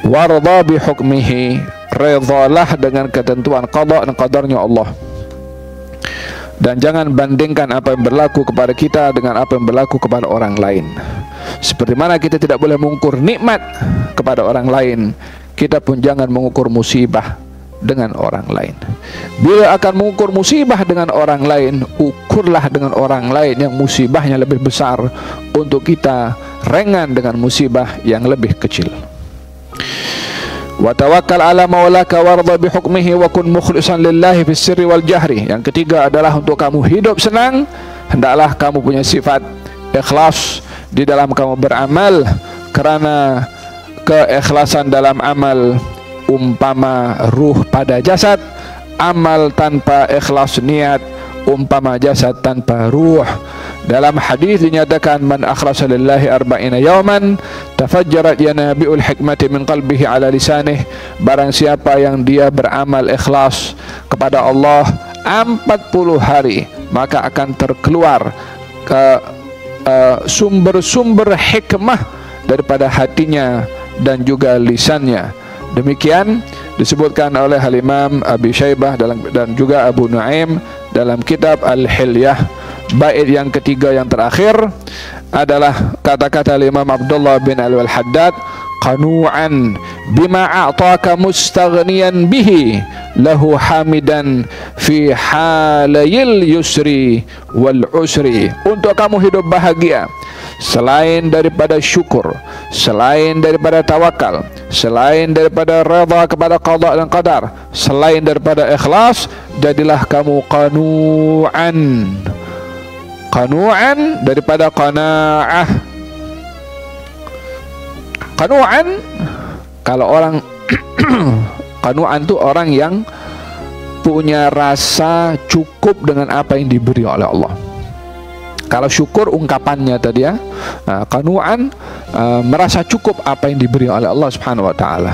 warda bi hukmihi, redhalah dengan ketentuan qada dan qadarnya Allah. Dan jangan bandingkan apa yang berlaku kepada kita dengan apa yang berlaku kepada orang lain. Seperti mana kita tidak boleh mengukur nikmat kepada orang lain, kita pun jangan mengukur musibah dengan orang lain. Bila akan mengukur musibah dengan orang lain, ukurlah dengan orang lain yang musibahnya lebih besar, untuk kita ringan dengan musibah yang lebih kecil. Wa tawakkal ala maulaka warda bi hukmihi wa kun mukhlishan lillahi fis sirri wal jahri. Yang ketiga adalah untuk kamu hidup senang, hendaklah kamu punya sifat ikhlas di dalam kamu beramal, kerana keikhlasan dalam amal umpama ruh pada jasad, amal tanpa ikhlas niat umpama jasad tanpa ruh. Dalam hadis dinyatakan, man akhlasa lillahi arba'ina yawman tafajjarat yanabi'ul hikmati min qalbihi ala lisanih. Barang siapa yang dia beramal ikhlas kepada Allah 40 hari, maka akan terkeluar ke sumber-sumber hikmah daripada hatinya dan juga lisannya. Demikian disebutkan oleh Al-Imam Abi Syaibah dan juga Abu Nuaim dalam kitab Al-Hilyah. Bait yang ketiga yang terakhir adalah kata-kata Imam Abdullah bin Al-Haddad, qanu'an bima a'taka mustaghniyan bihi lahu hamidan fi halayil yusri wal usri. Untuk kamu hidup bahagia, selain daripada syukur, selain daripada tawakal, selain daripada redha kepada qada dan qadar, selain daripada ikhlas, jadilah kamu qanu'an. Qanu'an daripada qana'ah. Qanu'an, kalau orang qanu'an itu orang yang punya rasa cukup dengan apa yang diberi oleh Allah. Kalau syukur ungkapannya tadi ya, qanu'an merasa cukup apa yang diberi oleh Allah Subhanahu wa taala.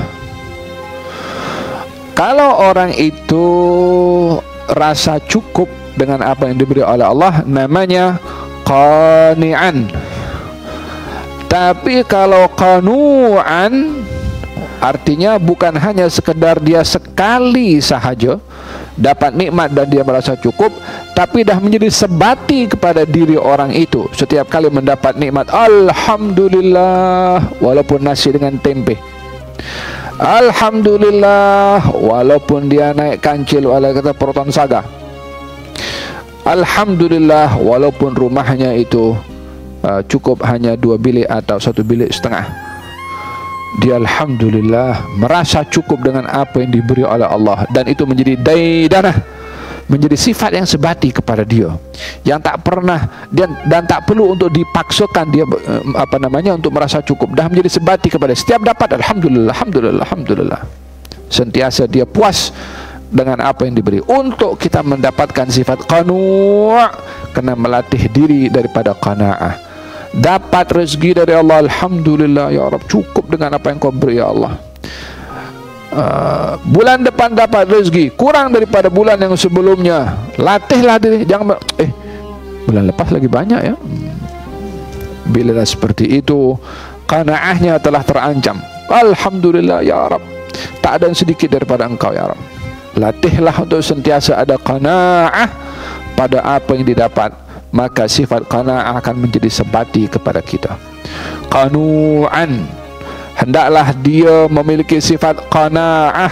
Kalau orang itu rasa cukup dengan apa yang diberi oleh Allah, namanya qani'an. Tapi kalau qanu'an, artinya bukan hanya sekedar dia sekali sahaja dapat nikmat dan dia merasa cukup, tapi dah menjadi sebati kepada diri orang itu. Setiap kali mendapat nikmat, alhamdulillah, walaupun nasi dengan tempe, alhamdulillah, walaupun dia naik kancil wala kata proton saga, alhamdulillah, walaupun rumahnya itu cukup hanya 2 bilik atau 1 bilik setengah, dia alhamdulillah merasa cukup dengan apa yang diberi oleh Allah. Dan itu menjadi daidanah, menjadi sifat yang sebati kepada dia, yang tak pernah dan tak perlu untuk dipaksakan dia untuk merasa cukup. Dah menjadi sebati kepada setiap dapat, alhamdulillah, alhamdulillah, alhamdulillah. Sentiasa dia puas dengan apa yang diberi. Untuk kita mendapatkan sifat qanu', kena melatih diri daripada qana'ah. Dapat rezeki dari Allah, alhamdulillah ya Rabb, cukup dengan apa yang kau beri ya Allah. Bulan depan dapat rezeki kurang daripada bulan yang sebelumnya, latihlah diri, jangan bulan lepas lagi banyak ya. Bila dah seperti itu, qana'ahnya telah terancam. Alhamdulillah ya Rabb, tak ada yang sedikit daripada engkau ya Rabb. Latihlah untuk sentiasa ada qana'ah pada apa yang didapat, maka sifat qana'ah akan menjadi sebati kepada kita. Qanu'an, hendaklah dia memiliki sifat qana'ah.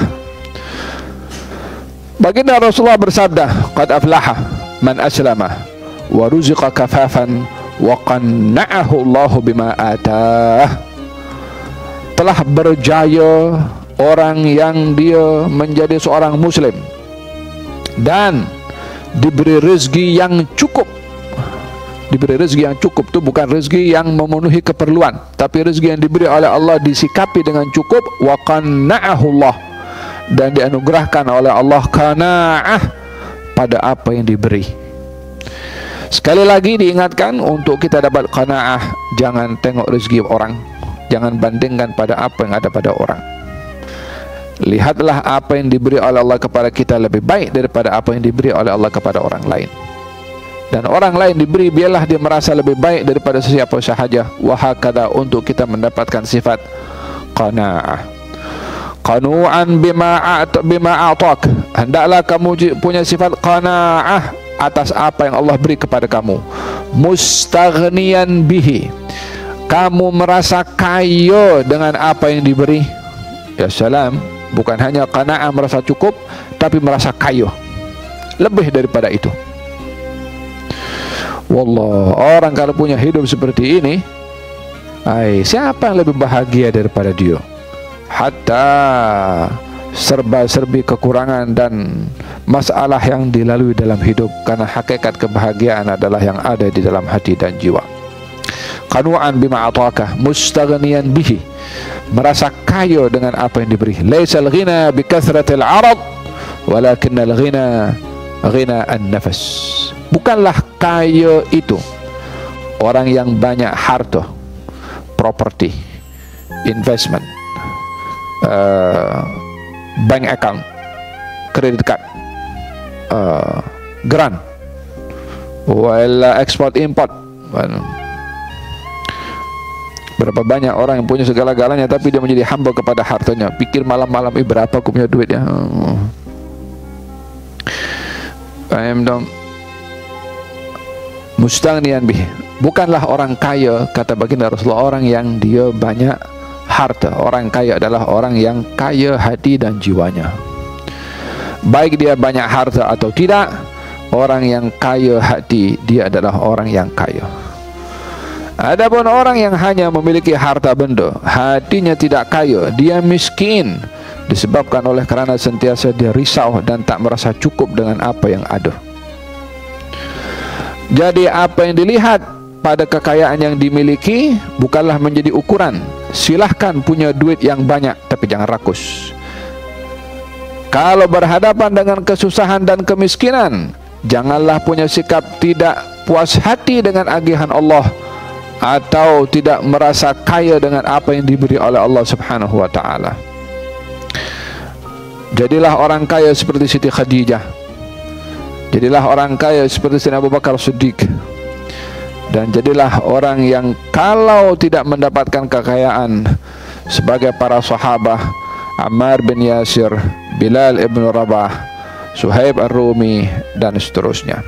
Baginda Rasulullah bersabda, qad aflaha man aslama wa ruziqa kafafan wa qanna'ahu Allahu bima atah. Telah berjaya orang yang dia menjadi seorang muslim dan diberi rezeki yang cukup. Diberi rezeki yang cukup itu bukan rezeki yang memenuhi keperluan, tapi rezeki yang diberi oleh Allah disikapi dengan cukup. Wa qanna'ahu Allah, dan dianugerahkan oleh Allah qana'ah pada apa yang diberi. Sekali lagi diingatkan, untuk kita dapat qana'ah, jangan tengok rezeki orang, jangan bandingkan pada apa yang ada pada orang. Lihatlah apa yang diberi oleh Allah kepada kita lebih baik daripada apa yang diberi oleh Allah kepada orang lain. Dan orang lain diberi, biarlah dia merasa lebih baik daripada sesiapa sahaja. Wa hakadha, untuk kita mendapatkan sifat qana'ah. Qanu'an bima a'tak, hendaklah kamu punya sifat qanaah atas apa yang Allah beri kepada kamu. Mustaghniyan bihi, kamu merasa kaya dengan apa yang diberi. Ya salam, bukan hanya qanaah merasa cukup, tapi merasa kaya, lebih daripada itu. Wallah, orang kalau punya hidup seperti ini, siapa yang lebih bahagia daripada dia? Hatta serba-serbi kekurangan dan masalah yang dilalui dalam hidup, karena hakikat kebahagiaan adalah yang ada di dalam hati dan jiwa. Qanu'an bima ataka, mustaghniyan bihi, merasa kaya dengan apa yang diberi. Laisal ghina bi kathratil 'arad, walakinnal ghina ghina an-nafas. Bukanlah kaya itu orang yang banyak harta, property, investment, bank account, credit card, grant, export import. Berapa banyak orang yang punya segala-galanya tapi dia menjadi hamba kepada hartanya. Pikir malam-malam, berapa aku punya duit ya. Mustaghniyan bih, bukanlah orang kaya, kata baginda Rasulullah, orang yang dia banyak harta. Orang kaya adalah orang yang kaya hati dan jiwanya. Baik dia banyak harta atau tidak, orang yang kaya hati, dia adalah orang yang kaya. Adapun orang yang hanya memiliki harta benda, hatinya tidak kaya, dia miskin, disebabkan oleh karena sentiasa dia risau dan tak merasa cukup dengan apa yang ada. Jadi apa yang dilihat pada kekayaan yang dimiliki bukanlah menjadi ukuran. Silahkan punya duit yang banyak, tapi jangan rakus. Kalau berhadapan dengan kesusahan dan kemiskinan, janganlah punya sikap tidak puas hati dengan agihan Allah, atau tidak merasa kaya dengan apa yang diberi oleh Allah Subhanahu wa ta'ala. Jadilah orang kaya seperti Siti Khadijah, jadilah orang kaya seperti Sayyidina Abu Bakar Siddiq, dan jadilah orang yang kalau tidak mendapatkan kekayaan sebagai para sahabat Ammar bin Yasir, Bilal ibn Rabah, Suhaib ar-Rumi, dan seterusnya.